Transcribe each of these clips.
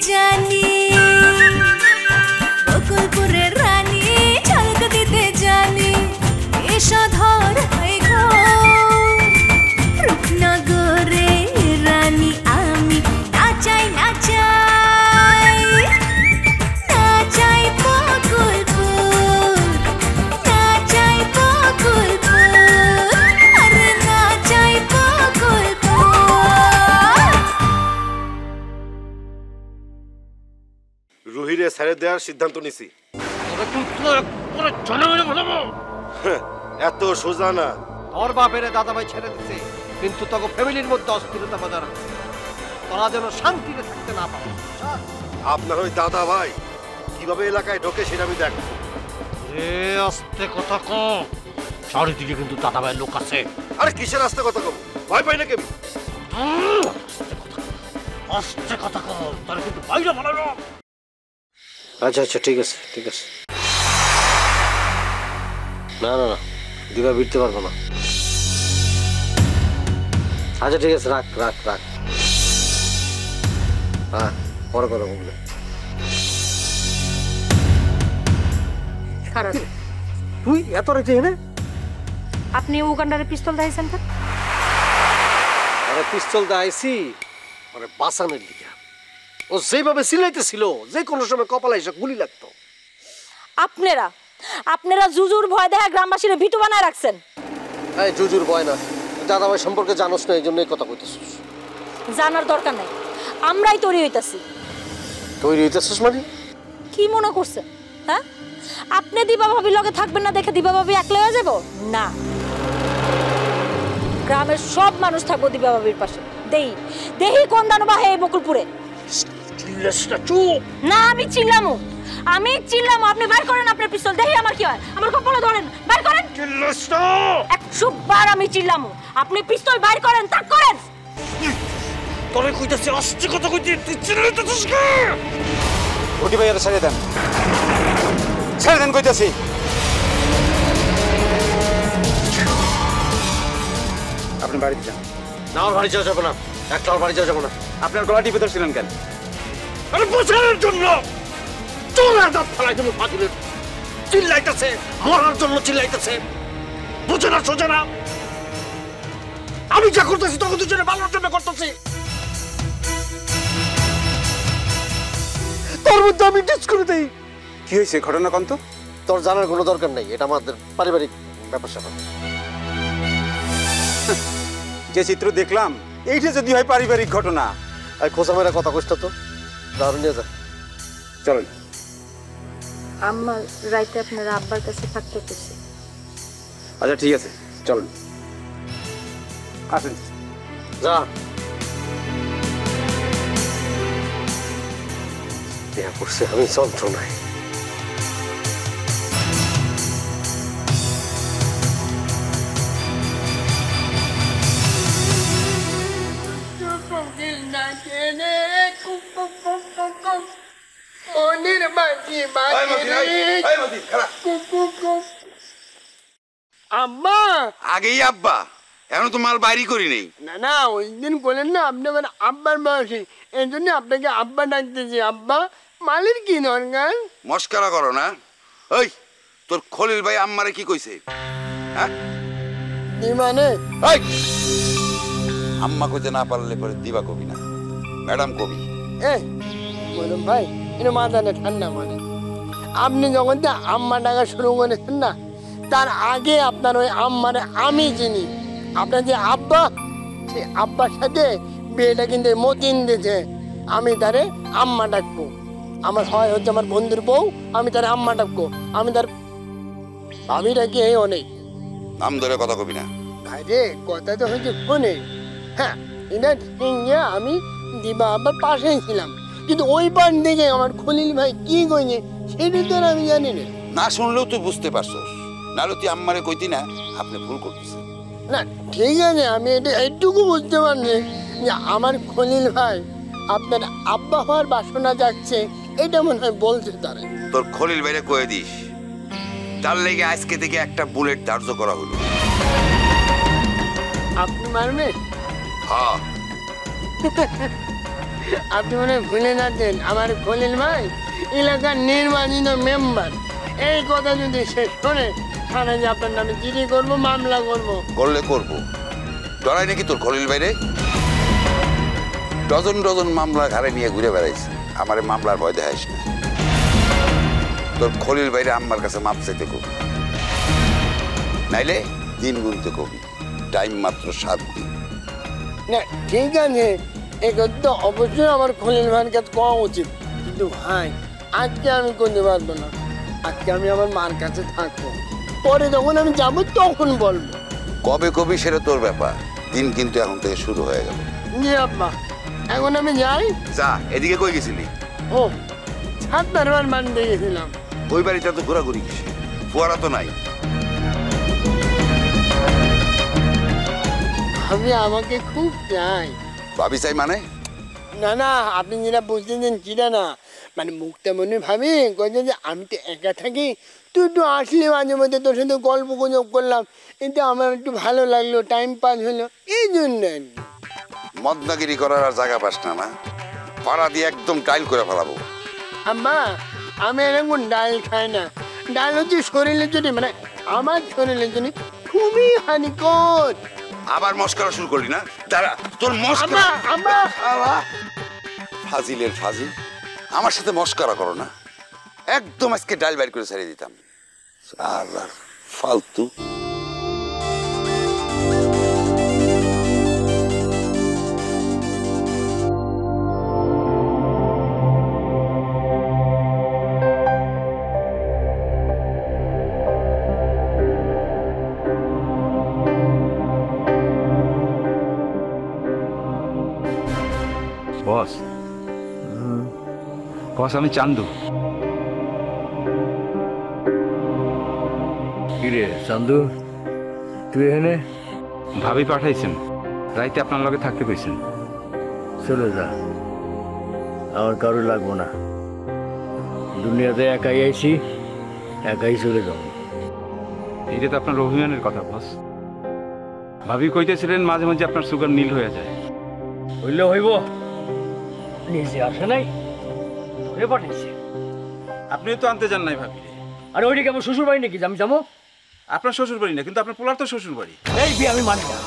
জানি বকুলপুরের রানী ঝলক দিতে জানি এসো ধর হয় গো রূপনগরে রানী আমি নাচাই নাচাই নাচাই বকুলপুর নাচাই বকুলপুর আরে নাচাই বকুলপুর। রুহিরে ছেড়ে দেওয়ার সিদ্ধান্ত নিছি। এত সোজা না। তোর বাপের দাদাভাই ছেড়ে দিছে কিন্তু তোকে ফ্যামিলির মধ্যে অস্থিরতা বাজার তোরা যেন শান্তিতে থাকতে না পারে। আপনার ওই দাদা ভাই কিভাবে এলাকায় ঢোকে সেটা আমি দেখবো। আস্তে কথা কম, চারিদিকে কিন্তু দাদাভাইয়ের লোক আছে। আরে কিসের আস্তে কথা কম, ভয় পাই না কেন? আস্তে কথা কম, তারা কিন্তু বাইরে বানানো। আচ্ছা আচ্ছা ঠিক আছে ঠিক আছে। না না না দিবা বিরতে পারবো না। আচ্ছা ঠিক আছে রাখ রাখ রাখ। হ্যাঁ পরে কথা বলবে। তুই এত রেখে এনে আপনি উগান্ডারে পিস্তল দিয়েছেন কেন? আরে পিস্তল দাইছি মানে বাঁচানোর দিকে। ও যেভাবে সিলাইতেছিল যে কোনো সময় কপালে এসে গুলি লাগতো। আপনারা আপনারা জুজুর ভয় দেখা গ্রামবাসীরা ভীতু বানায় রাখছেন। এই জুজুর ভয় না, দাদাভাই সম্পর্কে জানোস না এই জন্যই কথা কইতেছিস। জানার দরকার নাই, আমরাই তৈরি হইতাছি। তৈরি হইতেছিস মানে কি মনে করছেন? হ্যাঁ আপনি দিবা ভাবির লগে থাকবেন না দেখে দিবা ভাবি একলা হয়ে যাব না। গ্রামের সব মানুষ থাকবো দিবা ভাবির পাশে। দেহি দেহি কোন দানো বাহে এই বকুলপুরে। চুপ না আমি চিল্লামু, আমি চিল্লামু। আপনি বাইর করেন আপনার পিস্তল, দেহি আমার কি হয়। আমার কপালে ধরেন, বাইর করেন। 100 বার আমি চিল্লামু, আপনি পিস্তল বাইর করেন, তাক করেন। তোরে কইতাছি আস্তে কথা কইতে তুই চিল্লাইতেছিস কি? ঘটি ভাইয়ারে ছেড়ে দেন, ছেড়ে দেন কইতাছি। আপনি বাড়িতে যান। না আমার বাড়ি যাওয়া যাবে না, একলা বাড়ি যাওয়া যাবে না। আপনার গলা টিপে ধরছিলেন কেন? আরে বোঝানোর জন্য। তোরা দাঁত ফেলাই দেবো ফাজিলের। চিল্লাইতেছে মরার জন্য চিল্লাইতেছে, বুঝে না সোজা না। আমি যা করতেছি তখন দুজনে ভালোর জন্য করতেছি। তোর মধ্যে আমি ডিস করে দেই। কি হয়েছে ঘটনা কন্ত? তোর জানার কোনো দরকার নেই, এটা আমাদের পারিবারিক ব্যাপার স্যাপার। যে চিত্র দেখলাম এইটা যদি হয় পারিবারিক ঘটনা। আর খোঁজা মেরা কথা কষ্ট তো দারুণ নিয়ে যা। চলেন। আমার রাইতে আপনারা আব্বার কাছে থাকতে পেছি। আচ্ছা ঠিক আছে চলেন, আসেন। যা দেয়া করছে আমি যন্ত্রণায়। আব্বা আগেই আব্বা, এখন তো মাল বাইরি করি নেই। না না ওই দিন বলেন না আপনি আমার আব্বার বয়সী, এই জন্য আপনাকে আব্বা ডাকতেছি। আব্বা মালের কি দরকার? মস্কারা করো না। ওই তোর খলিল ভাই আম্মারে কি কইছে? হ্যাঁ মানে আম্মা কইতে না পারলে পরে দিবা কবি না, ম্যাডাম কবি। বলুন ভাই এটা মাথাটা ঠান্ডা মানে। আপনি যখন আম্মা ডাকা শুরু করেছেন না, তার আগে আপনার ওই আম্মারে আমি চিনি। আপনার যে আব্বা, সেই আব্বার সাথে বিয়েটা কিন্তু মতিন দিয়েছে। আমি তারে আম্মা ডাকবো। আমার হয় হচ্ছে আমার বন্ধুর বউ, আমি তারে আম্মা ডাকবো। আমি তার ভাবি ডাকি এই অনেক। নাম ধরে কথা কবি না ভাই রে, কথা তো হয়েছে ফোনে। হ্যাঁ এটা নিয়ে আমি দিবা আব্বার পাশেই ছিলাম, কিন্তু ওই পান থেকে আমার খলিল ভাই কি কইছে সেটা তো আমি জানি না। না শুনলেও তুই বুঝতে পারছস, নাহলে তুই আম্মারে কইতি না আপনি ভুল করতেছেন। না ঠিক আছে, আমি এটা এইটুকু বুঝতে পারছি যে আমার খলিল ভাই আপনার আব্বা হওয়ার বাসনা যাচ্ছে, এটা মনে হয় বলছে তারা। তোর খলিল ভাইরে কয়ে দিস তার লেগে আজকে থেকে একটা বুলেট ধার্য করা হলো। আপনি মারবেন? হ্যাঁ আপনি মনে হয় ভুলে যাচ্ছেন আমার খলিল ভাই এলাকার নির্বাচিত মেম্বার। এই কথা যদি সে শোনে থানায় যে আপনার নামে জিডি করবো, মামলা করবো। করলে করবো, ডরাই নাকি তোর খলিল বাইরে? ডজন ডজন মামলা ঘাড়ে নিয়ে ঘুরে বেড়াইছে, আমারে মামলার ভয় দেখাইস না। তোর খলিল বাইরে আম্মার কাছে মাপ চাইতে কবি, নাইলে দিন গুনতে কবি। টাইম মাত্র 7 দিন। না ঠিক আছে, এই কথা অবশ্যই আমার খলিল ভাইয়ের কাছে পাওয়া উচিত, কিন্তু ভাই আজকে আমি করতে পারবো না। আজকে আমি আমার মার কাছে থাকবো, পরে যখন আমি যাবো তখন বলবো। কবে কবি সেটা তোর ব্যাপার, দিন কিন্তু এখন থেকে শুরু হয়ে গেল। জি আব্বা, এখন আমি যাই। যা, এদিকে কই গেছিলি? ও ছাদ দরবার বানতে গেছিলাম। ওই বাড়িতে তো ঘোরাঘুরি কিসে? ফোয়ারা তো নাই। ভাবি আমাকে খুব চাই। ভাবি চাই মানে? না না, আপনি যেটা বুঝতেছেন সেটা না, মানে মুখটা মনে ভাবি কয়েছে যে আমি তো একা থাকি, তুই একটু আসলি মাঝে মধ্যে, তোর সাথে গল্প গুজব করলাম, এতে আমার একটু ভালো লাগলো, টাইম পাস হলো, এই জন্য। মদনাগিরি করার আর জায়গা পাস না? না, পাড়া দিয়ে একদম টাইল করে ফেলাবো। আম্মা আমি এরকম ডাল খাই না। ডাল হচ্ছে শরীরের জন্য, মানে আমার শরীরের জন্য খুবই হানিকর। আবার মস্করা শুরু করলি না? দাঁড়া, তোর মস্করা। ফাজিলের ফাজিল, আমার সাথে মস্করা করো না। একদম আজকে ডাল বাইর করে ছেড়ে দিতাম। আর ফালতু। বস, বস আমি চান্দু। কিরে চান্দু, তুই এখানে? ভাবি পাঠাইছেন, রাইতে আপনার লগে থাকতে কইছেন। চলে যা, আমার কারো লাগবো না। দুনিয়াতে একাই আইছি, একাই চলে যাবো। এটা তো আপনার অভিমানের কথা বস। ভাবি কইতেছিলেন মাঝে মাঝে আপনার সুগার নীল হয়ে যায়। হইলে হইব, নিজে আসে নাই, ধরে পাঠাইছে। আপনিও তো আনতে যান নাই ভাবি। আরে ওইটা কেমন শ্বশুর বাড়ি নাকি আমি যাবো? আপনার শ্বশুর বাড়ি না, কিন্তু আপনার পোলার তো শ্বশুর বাড়ি। এই বিয়ে আমি মানি না।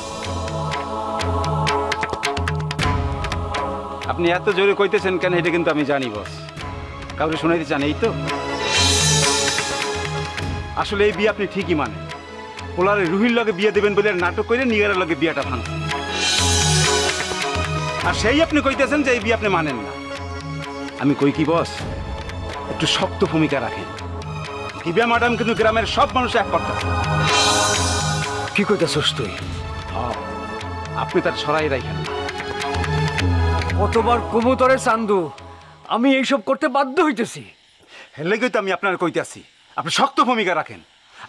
আপনি এত জোরে কইতেছেন কেন এটা কিন্তু আমি জানি বস। কাউকে শোনাইতে চান এই তো? আসলে এই বিয়ে আপনি ঠিকই মানেন। পোলারে রুহির লগে বিয়ে দেবেন বলে নাটক করে নিগারের লগে বিয়েটা ভাঙছেন, আর সেই আপনি কইতেছেন যে এই বিয়ে আপনি মানেন না। আমি কই কি বস, একটু শক্ত ভূমিকা রাখেন। দিব্যা ম্যাডাম কিন্তু গ্রামের সব মানুষ এক করতেছে। কি কইতাছস তুই? আপনি তার ছড়াই রাখেন। কতবার কবুতরে চান্দু, আমি এইসব করতে বাধ্য হইতেছি। হেলে তো আমি আপনার কইতেছি, আপনি শক্ত ভূমিকা রাখেন।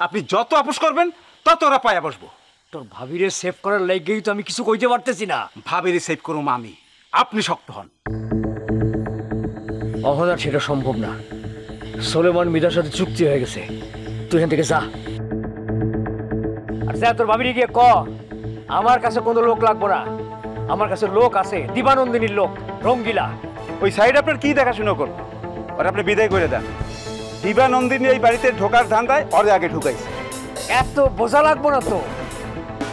আপনি যত আপোষ করবেন তত ওরা পায়া বসবো। তোর ভাবিরে সেভ করার লাগেই তো আমি কিছু কইতে পারতেছি না। ভাবিরে সেভ করুম আমি, আপনি শক্ত হন। অহনার সেটা সম্ভব না। সোলেমান মিদার সাথে চুক্তি হয়ে গেছে, তুই এখান থেকে যা। আর যা তোর ভাবিরে গিয়ে ক আমার কাছে কোনো লোক লাগবো না। আমার কাছে লোক আছে, দিবানন্দিনীর লোক, রঙ্গিলা। ওই সাইড আপনার কি দেখাশুনো করবো? ওরা আপনি বিদায় করে দেন। দিবানন্দিনী এই বাড়িতে ঢোকার ধান্দায় ওরে আগে ঢুকাইছে। এত বোঝা লাগবো না তো,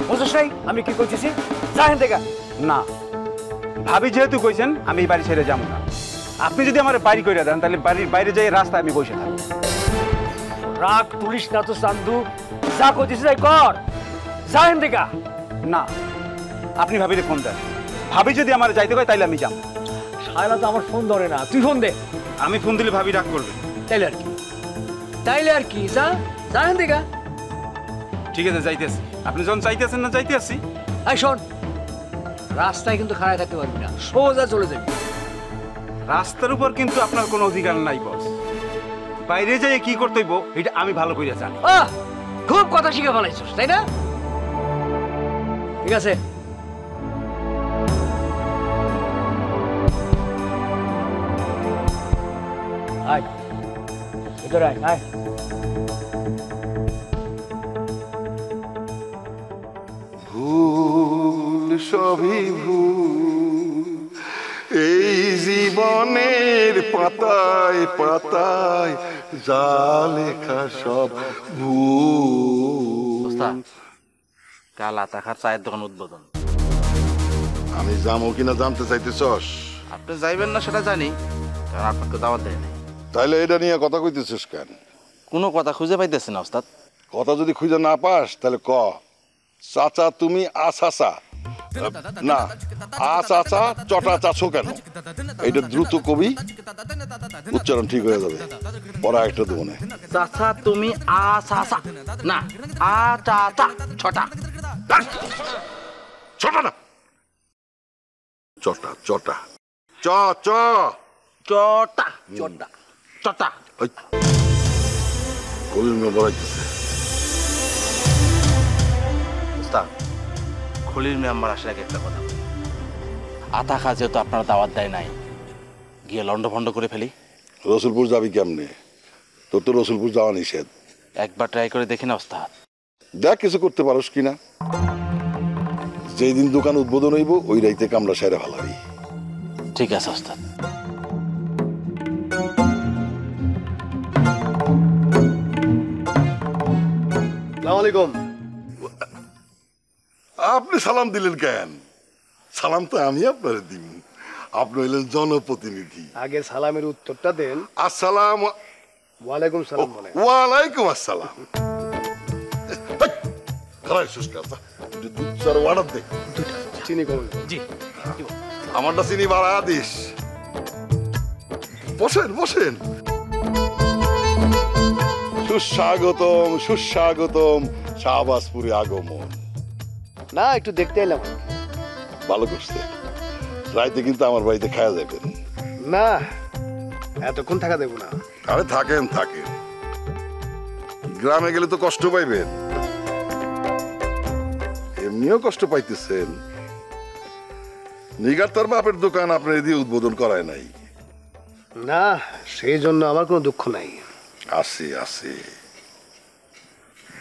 বুঝছ নাই আমি কি কইতেছি? যা এখান থেকে। না, ভাবি যেহেতু কইছেন আমি এই বাড়ি ছেড়ে যাবো না। আপনি যদি আমার বাড়ি করে দেন তাহলে বাড়ির বাইরে যাই রাস্তায় আমি বসে থাকবো। রাগ তুলিস না তো চান্দু, যা কইতেছি তাই কর, যা এখান থেকে। না, আপনি ভাবিরে ফোন দেন। ভাবি যদি আমার যাইতে কয় তাইলে আমি যাবো। শায়লা তো আমার ফোন ধরে না, তুই ফোন দে। আমি ফোন দিলে ভাবি রাগ করবে। তাইলে আর কি, তাইলে আর কি, যা যা এখান থেকে। ঠিক আছে যাইতেছি, আপনি যখন চাইতেছেন না যাইতে আসছি। এই শোন, রাস্তায় কিন্তু খাড়ায় থাকতে পারবি না, সোজা চলে যাবি। রাস্তার উপর কিন্তু আপনার কোনো অধিকার নাই বস। বাইরে যাই কি করতে হইব এটা আমি ভালো করে জানি। খুব কথা শিখে ফেলাইছিস তাই না? ঠিক আছে, আয় ভিতরে আয়। আয় ভুল সবই ভুল, এই জীবনের পাতায় পাতায় যা লেখা সব কাল আতাখার চায়ের দোকান উদ্বোধন। আমি যাবো কিনা জানতে চাইতেছস? আপনি যাইবেন না সেটা জানি, কারণ আপনাকে দাওয়াত দেয়নি। তাইলে এটা নিয়ে কথা কইতেছিস কেন? কোনো কথা খুঁজে পাইতেছি না ওস্তাদ। কথা যদি খুঁজে না পাস তাহলে ক চাচা তুমি আসাসা না আচাচা চটা চাছো কেন? এটা দ্রুত কবি, উচ্চারণ ঠিক হয়ে যাবে। পড়া একটা দেবো না। চাচা তুমি আসাসা না আচাচা ছটা ছটা না চটা চটা চ চ চটা চটা চটা। কলির মেয়ে বলাইতেছে। ওস্তাদ, খলিল মেম্বার আসার আগে একটা কথা বলি। আতাখা যেহেতু আপনার দাওয়াত দেয় নাই, গিয়ে লন্ডভন্ড করে ফেলি। রসুলপুর যাবি কেমনে? তোর তো রসুলপুর যাওয়া নিষেধ। একবার ট্রাই করে দেখি না ওস্তাদ। দেখ কিছু করতে পারোস কিনা। যেই দিন দোকান উদ্বোধন হইব ওই রাইতে কামড়া সাইরা ভালাবি। ঠিক আছে ওস্তাদ। আসসালামু আলাইকুম। আপনি সালাম দিলেন কেন? সালাম তো আমি আপনারে দিব। আপনি হইলেন জনপ্রতিনিধি। আগে সালামের উত্তরটা দেন। আসসালাম ওয়ালাইকুম সালাম বলেন। ওয়ালাইকুম আসসালাম। অর্ডার দে। চিনি কম। জি আমারটা চিনি বাড়া দিস। বসেন বসেন। সুস্বাগতম সুস্বাগতম শাহবাজপুরে আগমন। না একটু দেখতে এলাম। ভালো করছে। রাইতে কিন্তু আমার বাড়িতে খাওয়া যাবেন না, এতক্ষণ থাকা দেব না। আরে থাকেন থাকেন, গ্রামে গেলে তো কষ্ট পাইবেন। এমনিও কষ্ট পাইতেছেন। নিগার তার বাপের দোকান আপনার দিয়ে উদ্বোধন করায় নাই। না, সেই জন্য আমার কোনো দুঃখ নাই। আছে আছে,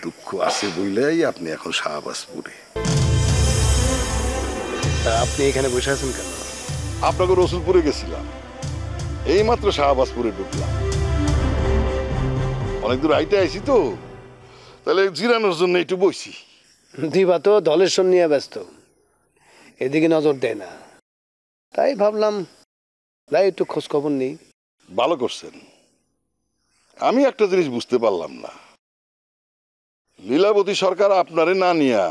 দুঃখ আছে বইলেই আপনি এখন শাহবাজপুরে। আপনি এখানে বসে আছেন কেন? আপনাকে রসুলপুরে গেছিলাম, এই মাত্র শাহবাজপুরে ঢুকলাম। অনেক দূর হাইটে আইছি তো, তাহলে জিরানোর জন্য একটু বসি। দিবা তো ধলেশ্বর নিয়ে ব্যস্ত, এদিকে নজর দেয় না। তাই ভাবলাম তাই একটু খোঁজ খবর নেই। ভালো করছেন। আমি একটা জিনিস বুঝতে পারলাম না, লীলাবতী সরকার আপনারে না নিয়া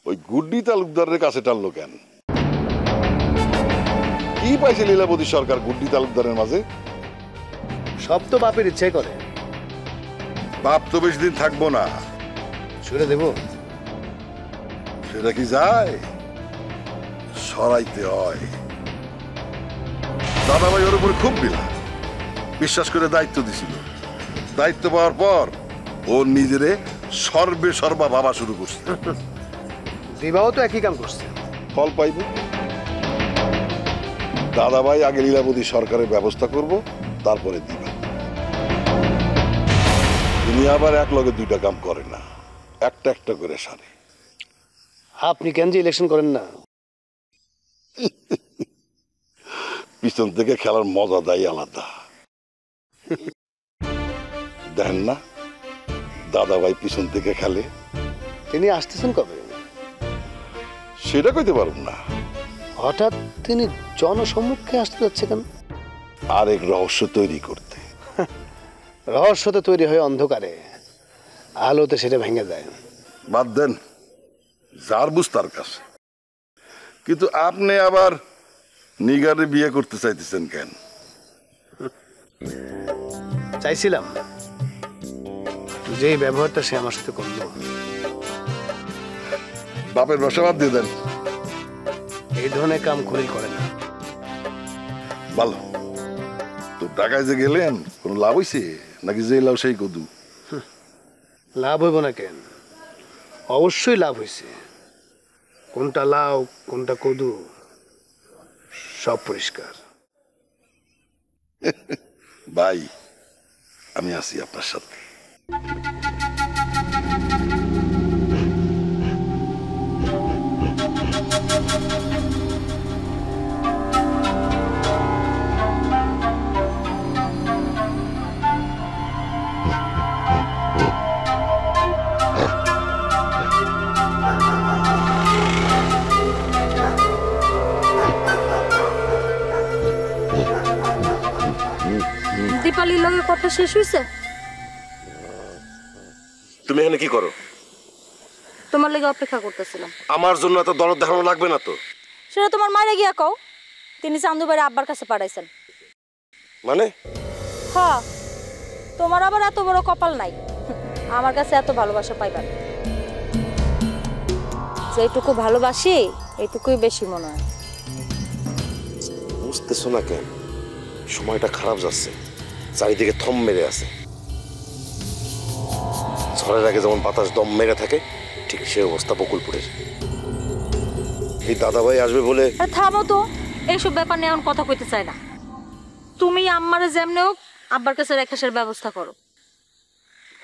ওই গুড্ডি তালুকদারের কাছে টানলো কেন? কি পাইছে লীলাবতী সরকার গুড্ডি তালুকদারের মাঝে? সব তো বাপের ইচ্ছে করে। বাপ তো বেশি দিন থাকবো না। ছুড়ে দেব? সেটা কি যায়? সরাইতে হয়। দাদাভাই ওর উপরে খুব বিলা বিশ্বাস করে দায়িত্ব দিছিল। দায়িত্ব পাওয়ার পর ও নিজেরে সর্বে সর্বা ভাবা শুরু করছে। দিবাও তো একই কাম করছে। ফল পাইব। দাদাভাই আগে লীলাবতী সরকারের ব্যবস্থা করব, তারপরে দিবা। তিনি আবার এক লগে দুইটা কাম করে না, একটা একটা করে সারে। আপনি কেন যে ইলেকশন করেন না? পিছন থেকে খেলার মজা দেয় আলাদা। দেখেন না দাদাভাই পিছন থেকে খেলে। তিনি আসতেছেন কবে? সেটা কইতে পারব না। হঠাৎ তিনি জনসম্মুখে আসতে যাচ্ছে কেন? আরেক রহস্য তৈরি করতে। রহস্য তো তৈরি হয় অন্ধকারে, আলোতে সেটা ভেঙে যায়। বাদ দেন, যার বুঝ তার কাছে। কিন্তু আপনি আবার নিগারে বিয়ে করতে চাইতেছেন কেন? চাইছিলাম, যে ব্যবহারটা সে আমার সাথে করলো। বাপের বাসা বাদ দিয়ে দেন। এই ধরনের কাম খলিল করে না। ভালো তো, ঢাকায় যে গেলেন কোনো লাভ হইছে নাকি যে লাভ সেই কদু? লাভ হইব না কেন? অবশ্যই লাভ হয়েছে। কোনটা লাউ কোনটা কদু সব পরিষ্কার। ভাই আমি আছি আপনার সাথে। দীপালির লগে কথা শেষ হইছে? তুমি এখানে কি করো? তোমার লাগি অপেক্ষা করতেছিলাম। আমার জন্য এত দরদ দেখানো লাগবে না তো। সেটা তোমার মারে গিয়া কও, তিনি চান্দু ভাইয়ের আব্বার কাছে পাঠাইছেন। মানে? হ্যাঁ, তোমার আবার এত বড় কপাল নাই আমার কাছে এত ভালোবাসা পাইবার। যেটুকু ভালোবাসি এইটুকুই বেশি মনে হয়। বুঝতেছো না কেন? সময়টা খারাপ যাচ্ছে, চারিদিকে থম মেরে আছে। ঝড়ের আগে যেমন বাতাস দম মেরে থাকে, ঠিক সেই অবস্থা বকুলপুরের। এই দাদাভাই আসবে বলে। থামো তো, এইসব ব্যাপার নিয়ে এখন কথা কইতে চাই না। তুমি আম্মারে যেমনে হোক আব্বার কাছে রেখাসের ব্যবস্থা করো।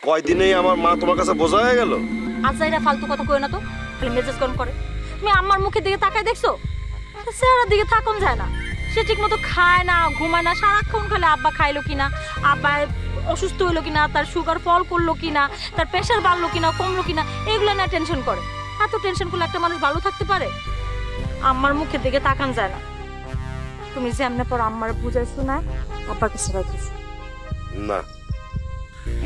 কয়দিনেই আমার মা তোমার কাছে বোঝা হয়ে গেল। আজাইরা ফালতু কথা কই না তো, খালি মেজাজ গরম করে। তুমি আম্মার মুখের দিকে তাকায় দেখছো? চেহারার দিকে থাকুন যায় না। সে ঠিক মতো খায় না, ঘুমায় না, সারাক্ষণ খালি আব্বা খাইলো কিনা, আব্বা অসুস্থ হইলো কিনা, তার সুগার ফল করলো কিনা, তার প্রেশার বাড়লো কিনা, কমলো কিনা, এগুলো না টেনশন করে। এত টেনশন করলে একটা মানুষ ভালো থাকতে পারে? আম্মার মুখের দিকে তাকান যায় না। তুমি যে এমনি পর আম্মার বুঝাইছো না, আব্বার কাছে রাখিস না।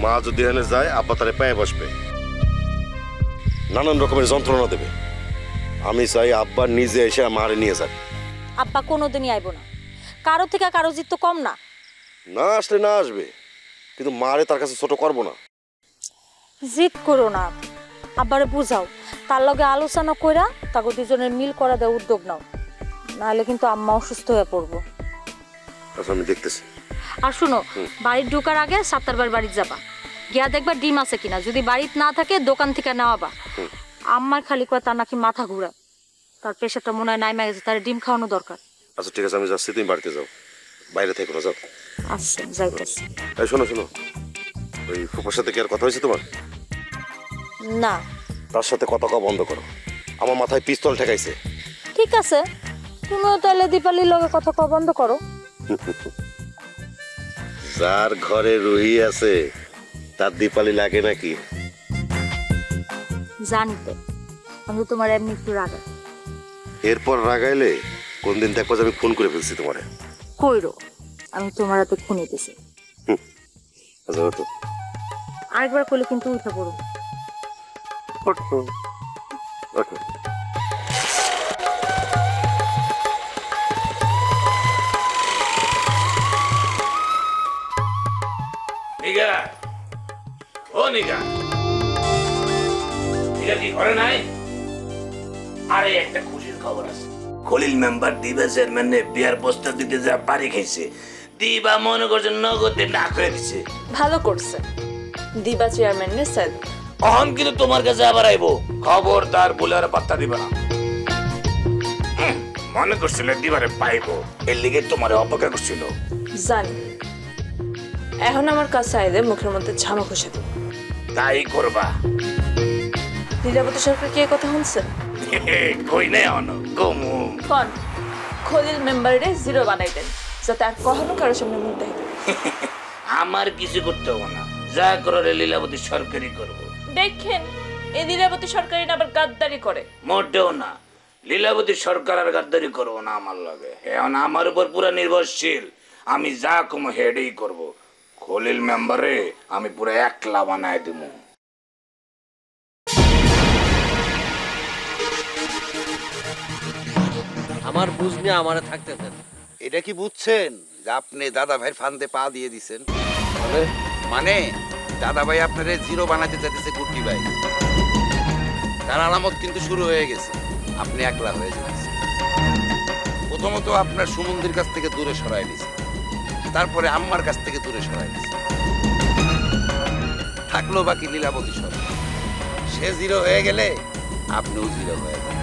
মা যদি এখানে যায়, আব্বা তারে পায়ে বসবে, নানান রকমের যন্ত্রণা দেবে। আমি চাই আব্বা নিজে এসে মারে নিয়ে যাক। আব্বা কোনোদিনই আইব না। কারো থেকে কারো জিত তো কম না। না আসলে না আসবে, কিন্তু মারে তার কাছে ছোট করবো না। জিদ করো না, আব্বারে বুঝাও, তার লগে আলোচনা কইরা তাকে দুজনের মিল করা দেওয়ার উদ্যোগ নাও, নাহলে কিন্তু আম্মা অসুস্থ হয়ে পড়বো। আচ্ছা আমি দেখতেছি। আর শুনো, বাড়ির ঢোকার আগে সাত্তারবার বাড়িতে যাবা, গিয়া দেখবা ডিম আছে কিনা। যদি বাড়িতে না থাকে দোকান থেকে নেওয়াবা। আম্মার খালি কয় তার নাকি মাথা ঘুরা, তার প্রেশারটা মনে হয় নাইমা গেছে, তার ডিম খাওয়ানো দরকার। আচ্ছা ঠিক আছে, আমি যাচ্ছি, তুমি বাড়িতে যাও, বাইরে থেকে যাও। আচ্ছা যাইতেছি। এই শোনো শোনো, ওই ফুপার সাথে কি আর কথা হয়েছে তোমার? না। তার সাথে কথা কওয়া বন্ধ করো, আমার মাথায় পিস্তল ঠেকাইছে। ঠিক আছে, তুমিও তাহলে দীপালির লগে কথা কওয়া বন্ধ করো। যার ঘরে রুহি আছে তার দীপালি লাগে নাকি? জানি তো, আমি তোমার এমনি একটু রাগা। এরপর রাগাইলে কোন দিন দেখবো আমি ফোন করে ফেলছি তোমারে। কইরো, আমি তোমার হাতে খুনে দিছি। আচ্ছা আরেকবার করলে কিন্তু উঠে পড়ো। নিগা, ও নিগা, নিগা কি করে নাই? আরে একটা খুশির খবর আছে। খলিল মেম্বার দিবা চেয়ারম্যানে বিয়ার প্রস্তাব দিতে যা বাড়ি খাইছে, দিবা মনে করছে নগদে না করে দিছে। ভালো করছে, দিবা চেয়ারম্যানের সেল। অহন কিন্তু তোমার কাছে আবার আইবো, খবরদার বলে আর পাত্তা দিবা না। মনে করছিল দিবারে পাইবো, এর লিগে তোমার অপেক্ষা করছিল। জানি, এখন আমার কাছে আইলে মুখের মধ্যে ঝামা ঘষে দেব। তাই করবা। লীলাবতী সরকার কি কথা শুনছেন? কই নাই অন গমু কোন খলিল মেম্বারে জিরো বানাই দেন, যাতে আর কখনো কারোর সামনে মুখ দেখাতে। আমার কিছু করতে হবে না, যা করে লীলাবতী সরকারই করবো। দেখেন, এই লীলাবতী সরকারি আবার গাদ্দারি করে। মোটেও না, লীলাবতী সরকার আর গাদ্দারি করবো না আমার লাগে। এখন আমার উপর পুরো নির্ভরশীল, আমি যা কম হেডেই করব। খলিল মেম্বারে আমি পুরো একলা বানায় দিব। আমার বুঝ নিয়ে আমারে থাকতে দেন। এটা কি বুঝছেন যে আপনি দাদা ভাইয়ের ফান্দে পা দিয়ে দিছেন? মানে দাদা ভাই আপনারে জিরো বানাতে চাইতেছে গুটি ভাই। তার আলামত কিন্তু শুরু হয়ে গেছে, আপনি একলা হয়ে যাচ্ছেন। প্রথমত আপনার সুমন্দির কাছ থেকে দূরে সরাই নিছে, তারপরে আম্মার কাছ থেকে দূরে সরাই নিছে, থাকলো বাকি লীলাবতী সরকার। সে জিরো হয়ে গেলে আপনিও জিরো হয়ে যাবেন।